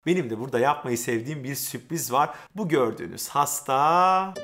Benim de burada yapmayı sevdiğim bir sürpriz var. Bu gördüğünüz hasta...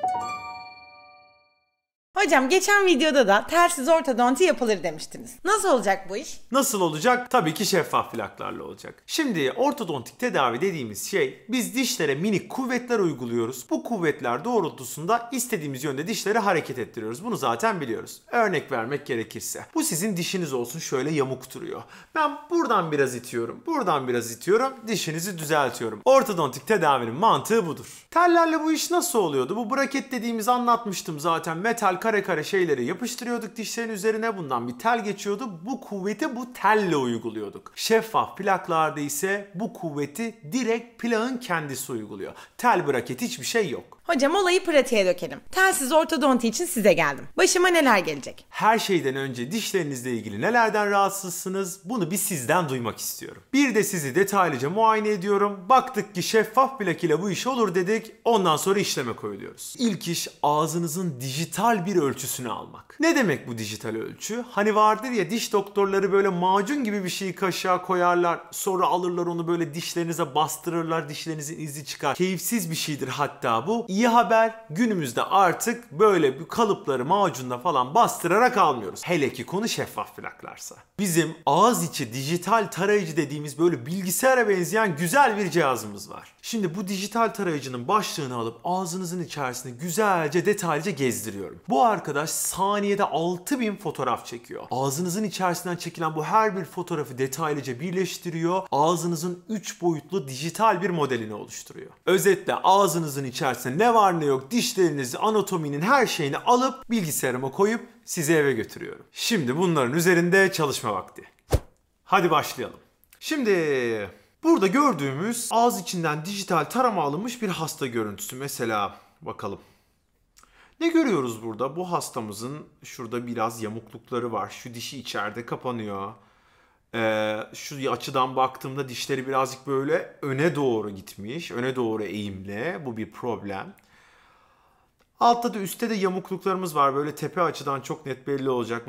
Hocam geçen videoda da telsiz ortodonti yapılır demiştiniz. Nasıl olacak bu iş? Nasıl olacak? Tabii ki şeffaf plaklarla olacak. Şimdi ortodontik tedavi dediğimiz şey, biz dişlere minik kuvvetler uyguluyoruz. Bu kuvvetler doğrultusunda istediğimiz yönde dişleri hareket ettiriyoruz. Bunu zaten biliyoruz. Örnek vermek gerekirse. Bu sizin dişiniz olsun, şöyle yamuk duruyor. Ben buradan biraz itiyorum, buradan biraz itiyorum, dişinizi düzeltiyorum. Ortodontik tedavinin mantığı budur. Tellerle bu iş nasıl oluyordu? Bu braket dediğimizi anlatmıştım zaten. Metal kare kare şeyleri yapıştırıyorduk dişlerin üzerine, bundan bir tel geçiyordu. Bu kuvveti bu telle uyguluyorduk. Şeffaf plaklarda ise bu kuvveti direkt plağın kendisi uyguluyor. Tel braket hiçbir şey yok. Hocam olayı pratiğe dökelim. Telsiz ortodonti için size geldim. Başıma neler gelecek? Her şeyden önce dişlerinizle ilgili nelerden rahatsızsınız? Bunu bir sizden duymak istiyorum. Bir de sizi detaylıca muayene ediyorum. Baktık ki şeffaf plak ile bu iş olur dedik. Ondan sonra işleme koyuluyoruz. İlk iş ağzınızın dijital bir ölçüsünü almak. Ne demek bu dijital ölçü? Hani vardır ya, diş doktorları böyle macun gibi bir şeyi kaşığa koyarlar. Sonra alırlar onu böyle dişlerinize bastırırlar. Dişlerinizin izi çıkar. Keyifsiz bir şeydir hatta bu. İyi haber, günümüzde artık böyle bir kalıpları macunla falan bastırarak almıyoruz. Hele ki konu şeffaf plaklarsa. Bizim ağız içi dijital tarayıcı dediğimiz böyle bilgisayara benzeyen güzel bir cihazımız var. Şimdi bu dijital tarayıcının başlığını alıp ağzınızın içerisinde güzelce detaylıca gezdiriyorum. Bu arkadaş saniyede 6000 fotoğraf çekiyor. Ağzınızın içerisinden çekilen bu her bir fotoğrafı detaylıca birleştiriyor. Ağzınızın 3 boyutlu dijital bir modelini oluşturuyor. Özetle ağzınızın içerisinde ne var ne yok, dişlerinizi, anatominin her şeyini alıp bilgisayarıma koyup sizi eve götürüyorum. Şimdi bunların üzerinde çalışma vakti. Hadi başlayalım. Şimdi burada gördüğümüz ağız içinden dijital tarama alınmış bir hasta görüntüsü. Mesela bakalım. Ne görüyoruz burada? Bu hastamızın şurada biraz yamuklukları var. Şu dişi içeride kapanıyor. Şu açıdan baktığımda dişleri birazcık böyle öne doğru gitmiş. Öne doğru eğimli. Bu bir problem. Altta da üstte de yamukluklarımız var. Böyle tepe açıdan çok net belli olacak.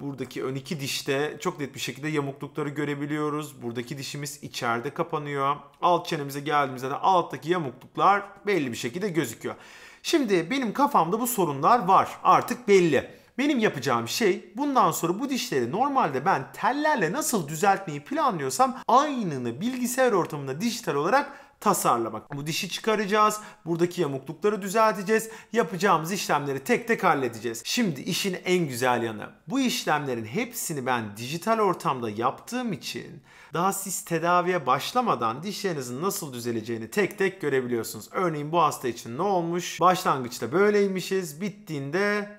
Buradaki ön iki dişte çok net bir şekilde yamuklukları görebiliyoruz. Buradaki dişimiz içeride kapanıyor. Alt çenemize geldiğimizde de alttaki yamukluklar belli bir şekilde gözüküyor. Şimdi benim kafamda bu sorunlar var. Artık belli. Benim yapacağım şey, bundan sonra bu dişleri normalde ben tellerle nasıl düzeltmeyi planlıyorsam aynını bilgisayar ortamında dijital olarak tasarlamak. Bu dişi çıkaracağız, buradaki yamuklukları düzelteceğiz, yapacağımız işlemleri tek tek halledeceğiz. Şimdi işin en güzel yanı, bu işlemlerin hepsini ben dijital ortamda yaptığım için daha siz tedaviye başlamadan dişlerinizin nasıl düzeleceğini tek tek görebiliyorsunuz. Örneğin bu hasta için ne olmuş? Başlangıçta böyleymişiz, bittiğinde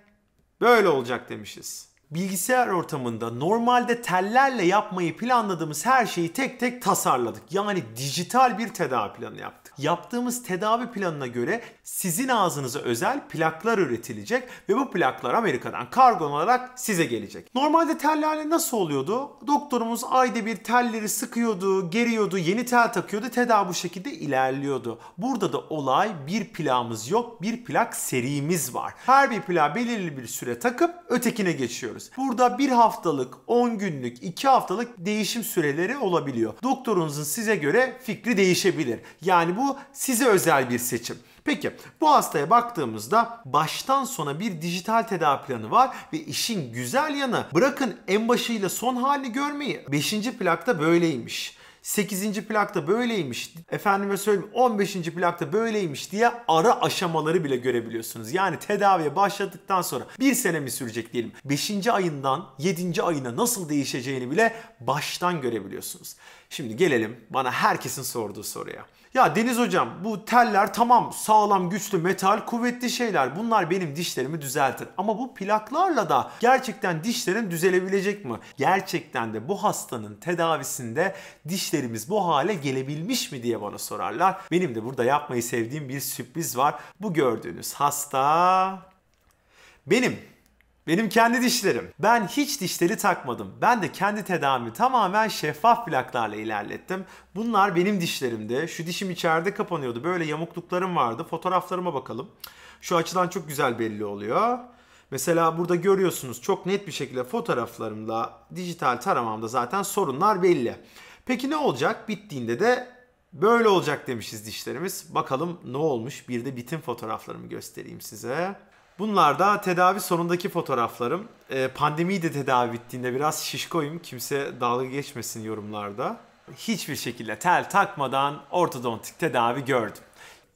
böyle olacak demişiz. Bilgisayar ortamında normalde tellerle yapmayı planladığımız her şeyi tek tek tasarladık. Yani dijital bir tedavi planı yaptık. Yaptığımız tedavi planına göre sizin ağzınıza özel plaklar üretilecek ve bu plaklar Amerika'dan kargo olarak size gelecek. Normalde tellerle nasıl oluyordu? Doktorumuz ayda bir telleri sıkıyordu, geriyordu, yeni tel takıyordu, tedavi bu şekilde ilerliyordu. Burada da olay, bir plağımız yok, bir plak serimiz var. Her bir plağı belirli bir süre takıp ötekine geçiyoruz. Burada 1 haftalık, 10 günlük, 2 haftalık değişim süreleri olabiliyor. Doktorunuzun size göre fikri değişebilir. Yani bu size özel bir seçim. Peki bu hastaya baktığımızda baştan sona bir dijital tedavi planı var ve işin güzel yanı, bırakın en başıyla son halini görmeyi, 5. plakta böyleymiş, 8. plakta böyleymiş, efendime söyleyeyim 15. plakta böyleymiş diye ara aşamaları bile görebiliyorsunuz. Yani tedaviye başladıktan sonra 1 sene mi sürecek diyelim, 5. ayından 7. ayına nasıl değişeceğini bile baştan görebiliyorsunuz. Şimdi gelelim bana herkesin sorduğu soruya. Ya Deniz hocam, bu teller tamam sağlam, güçlü, metal, kuvvetli şeyler. Bunlar benim dişlerimi düzeltir. Ama bu plaklarla da gerçekten dişlerin düzelebilecek mi? Gerçekten de bu hastanın tedavisinde dişlerimiz bu hale gelebilmiş mi diye bana sorarlar. Benim de burada yapmayı sevdiğim bir sürpriz var. Bu gördüğünüz hasta benim kendi dişlerim. Ben hiç dişleri takmadım. Ben de kendi tedavimi tamamen şeffaf plaklarla ilerlettim. Bunlar benim dişlerimdi. Şu dişim içeride kapanıyordu. Böyle yamukluklarım vardı. Fotoğraflarıma bakalım. Şu açıdan çok güzel belli oluyor. Mesela burada görüyorsunuz çok net bir şekilde fotoğraflarımla dijital taramamda zaten sorunlar belli. Peki ne olacak? Bittiğinde de Böyle olacak demişiz dişlerimiz. Bakalım ne olmuş? Bir de bitim fotoğraflarımı göstereyim size. Bunlar da tedavi sonundaki fotoğraflarım. Pandemi de tedavi bittiğinde biraz şişkoyum. Kimse dalga geçmesin yorumlarda. Hiçbir şekilde tel takmadan ortodontik tedavi gördüm.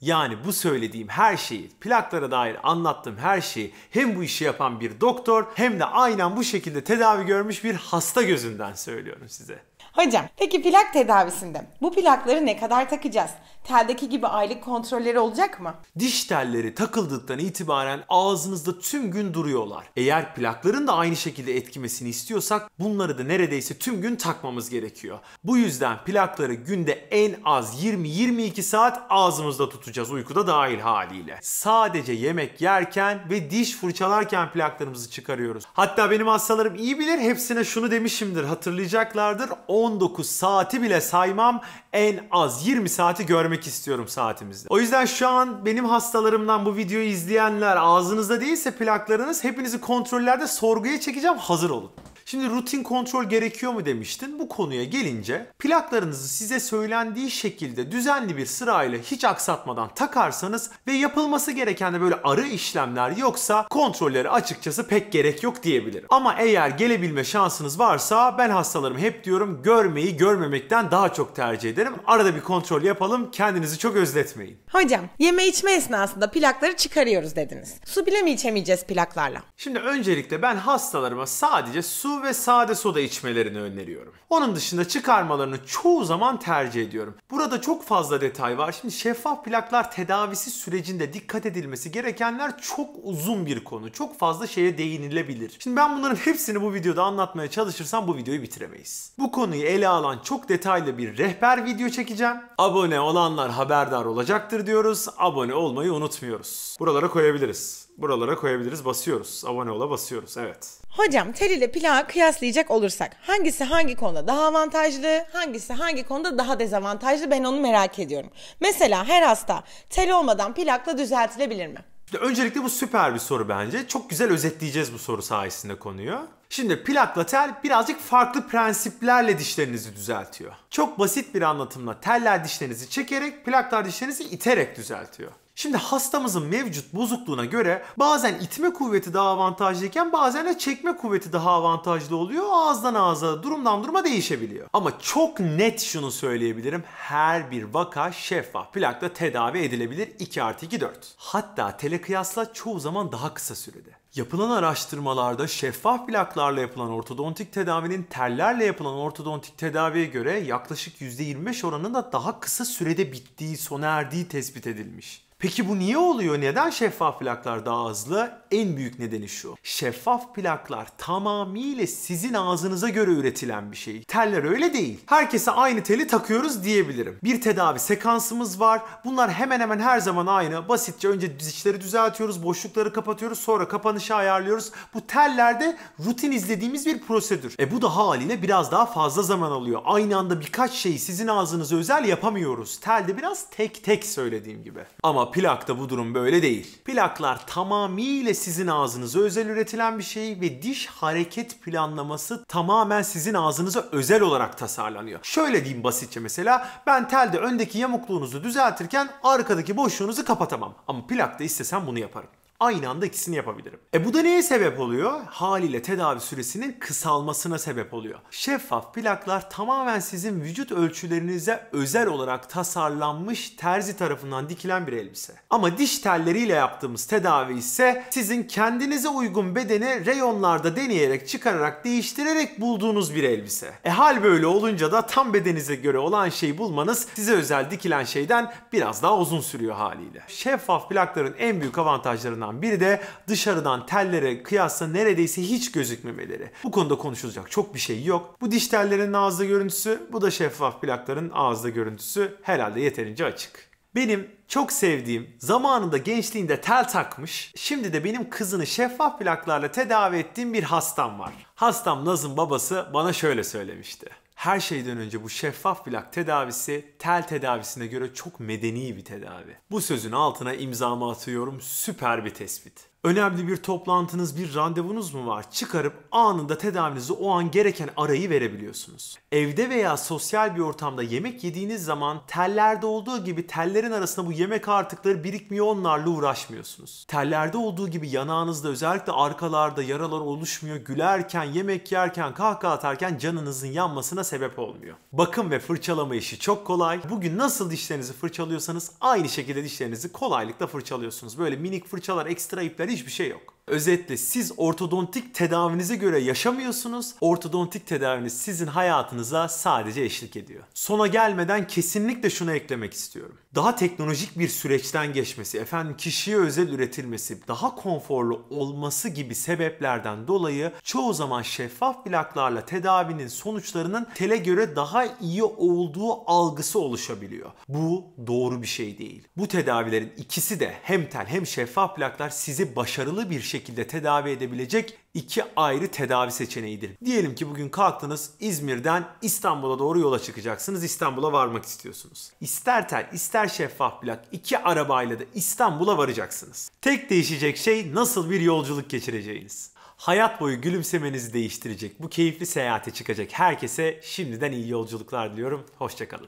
Yani bu söylediğim her şeyi, plaklara dair anlattığım her şeyi hem bu işi yapan bir doktor hem de aynen bu şekilde tedavi görmüş bir hasta gözünden söylüyorum size. Hocam, peki plak tedavisinde bu plakları ne kadar takacağız? Teldeki gibi aylık kontrolleri olacak mı? Diş telleri takıldıktan itibaren ağzınızda tüm gün duruyorlar. Eğer plakların da aynı şekilde etkimesini istiyorsak bunları da neredeyse tüm gün takmamız gerekiyor. Bu yüzden plakları günde en az 20-22 saat ağzımızda tutacağız, uykuda dahil haliyle. Sadece yemek yerken ve diş fırçalarken plaklarımızı çıkarıyoruz. Hatta benim hastalarım iyi bilir, hepsine şunu demişimdir, hatırlayacaklardır. 19 saati bile saymam, en az 20 saati görmek istiyorum saatimizde. O yüzden şu an benim hastalarımdan bu videoyu izleyenler, ağzınızda değilse plaklarınız, hepinizi kontrollerde sorguya çekeceğim, hazır olun. Şimdi rutin kontrol gerekiyor mu demiştin. Bu konuya gelince plaklarınızı size söylendiği şekilde düzenli bir sırayla hiç aksatmadan takarsanız ve yapılması gereken de böyle arı işlemler yoksa kontrolleri açıkçası pek gerek yok diyebilirim. Ama eğer gelebilme şansınız varsa ben hastalarım hep diyorum, görmeyi görmemekten daha çok tercih ederim. Arada bir kontrol yapalım, kendinizi çok özletmeyin. Hocam, yeme içme esnasında plakları çıkarıyoruz dediniz. Su bile mi içemeyeceğiz plaklarla? Şimdi öncelikle ben hastalarıma sadece su ve sade soda içmelerini öneriyorum. Onun dışında çıkarmalarını çoğu zaman tercih ediyorum. Burada çok fazla detay var. Şimdi şeffaf plaklar tedavisi sürecinde dikkat edilmesi gerekenler çok uzun bir konu. Çok fazla şeye değinilebilir. Şimdi ben bunların hepsini bu videoda anlatmaya çalışırsam bu videoyu bitiremeyiz. Bu konuyu ele alan çok detaylı bir rehber video çekeceğim. Abone olanlar haberdar olacaktır diyoruz. Abone olmayı unutmuyoruz. Buralara koyabiliriz. Buralara koyabiliriz, basıyoruz. Abone ola basıyoruz, evet. Hocam, tel ile plağı kıyaslayacak olursak hangisi hangi konuda daha avantajlı, hangisi hangi konuda daha dezavantajlı, ben onu merak ediyorum. Mesela her hasta tel olmadan plakla düzeltilebilir mi? Öncelikle bu süper bir soru bence. Çok güzel özetleyeceğiz bu soru sayesinde konuyu. Şimdi plakla tel birazcık farklı prensiplerle dişlerinizi düzeltiyor. Çok basit bir anlatımla teller dişlerinizi çekerek, plaklar dişlerinizi iterek düzeltiyor. Şimdi hastamızın mevcut bozukluğuna göre bazen itme kuvveti daha avantajlıyken bazen de çekme kuvveti daha avantajlı oluyor. Ağızdan ağza, durumdan duruma değişebiliyor. Ama çok net şunu söyleyebilirim. Her bir vaka şeffaf plakla tedavi edilebilir 2+2=4. Hatta tele kıyasla çoğu zaman daha kısa sürede. Yapılan araştırmalarda şeffaf plaklarla yapılan ortodontik tedavinin tellerle yapılan ortodontik tedaviye göre yaklaşık %25 oranında daha kısa sürede bittiği, sona erdiği tespit edilmiş. Peki bu niye oluyor? Neden şeffaf plaklar daha hızlı? En büyük nedeni şu. Şeffaf plaklar tamamıyla sizin ağzınıza göre üretilen bir şey. Teller öyle değil. Herkese aynı teli takıyoruz diyebilirim. Bir tedavi sekansımız var. Bunlar hemen hemen her zaman aynı. Basitçe önce dişleri düzeltiyoruz, boşlukları kapatıyoruz, sonra kapanışı ayarlıyoruz. Bu tellerde rutin izlediğimiz bir prosedür. Bu da haliyle biraz daha fazla zaman alıyor. Aynı anda birkaç şeyi sizin ağzınıza özel yapamıyoruz. Telde biraz tek tek söylediğim gibi. Ama plakta bu durum böyle değil. Plaklar tamamıyla sizin ağzınıza özel üretilen bir şey ve diş hareket planlaması tamamen sizin ağzınıza özel olarak tasarlanıyor. Şöyle diyeyim basitçe mesela, ben telde öndeki yamukluğunuzu düzeltirken arkadaki boşluğunuzu kapatamam. Ama plakta istesem bunu yaparım. Aynı anda ikisini yapabilirim. Bu da neye sebep oluyor? Haliyle tedavi süresinin kısalmasına sebep oluyor. Şeffaf plaklar tamamen sizin vücut ölçülerinize özel olarak tasarlanmış, terzi tarafından dikilen bir elbise. Ama diş telleriyle yaptığımız tedavi ise sizin kendinize uygun bedeni reyonlarda deneyerek, çıkararak, değiştirerek bulduğunuz bir elbise. Hal böyle olunca da tam bedeninize göre olan şeyi bulmanız size özel dikilen şeyden biraz daha uzun sürüyor haliyle. Şeffaf plakların en büyük avantajlarından biri de dışarıdan tellere kıyasla neredeyse hiç gözükmemeleri. Bu konuda konuşulacak çok bir şey yok. Bu diş tellerinin ağızda görüntüsü, bu da şeffaf plakların ağızda görüntüsü herhalde yeterince açık. Benim çok sevdiğim, zamanında gençliğinde tel takmış, şimdi de benim kızını şeffaf plaklarla tedavi ettiğim bir hastam var. Hastam Naz'ın babası bana şöyle söylemişti. Her şeyden önce bu şeffaf plak tedavisi tel tedavisine göre çok medeni bir tedavi. Bu sözün altına imzamı atıyorum, süper bir tespit. Önemli bir toplantınız, bir randevunuz mu var? Çıkarıp anında tedavinizi o an gereken arayı verebiliyorsunuz. Evde veya sosyal bir ortamda yemek yediğiniz zaman tellerde olduğu gibi tellerin arasında bu yemek artıkları birikmiyor, onlarla uğraşmıyorsunuz. Tellerde olduğu gibi yanağınızda özellikle arkalarda yaralar oluşmuyor. Gülerken, yemek yerken, kahkaha atarken canınızın yanmasına sebep olmuyor. Bakım ve fırçalama işi çok kolay. Bugün nasıl dişlerinizi fırçalıyorsanız aynı şekilde dişlerinizi kolaylıkla fırçalıyorsunuz. Böyle minik fırçalar, ekstra ipler, hiçbir şey yok. Özetle siz ortodontik tedavinize göre yaşamıyorsunuz. Ortodontik tedaviniz sizin hayatınıza sadece eşlik ediyor. Sona gelmeden kesinlikle şunu eklemek istiyorum. Daha teknolojik bir süreçten geçmesi, kişiye özel üretilmesi, daha konforlu olması gibi sebeplerden dolayı çoğu zaman şeffaf plaklarla tedavinin sonuçlarının tele göre daha iyi olduğu algısı oluşabiliyor. Bu doğru bir şey değil. Bu tedavilerin ikisi de hem tel hem şeffaf plaklar sizi başarılı bir şekilde tedavi edebilecek iki ayrı tedavi seçeneğidir. Diyelim ki bugün kalktınız, İzmir'den İstanbul'a doğru yola çıkacaksınız. İstanbul'a varmak istiyorsunuz. İster tel ister şeffaf plak, iki arabayla da İstanbul'a varacaksınız. Tek değişecek şey nasıl bir yolculuk geçireceğiniz. Hayat boyu gülümsemenizi değiştirecek bu keyifli seyahate çıkacak herkese şimdiden iyi yolculuklar diliyorum. Hoşça kalın.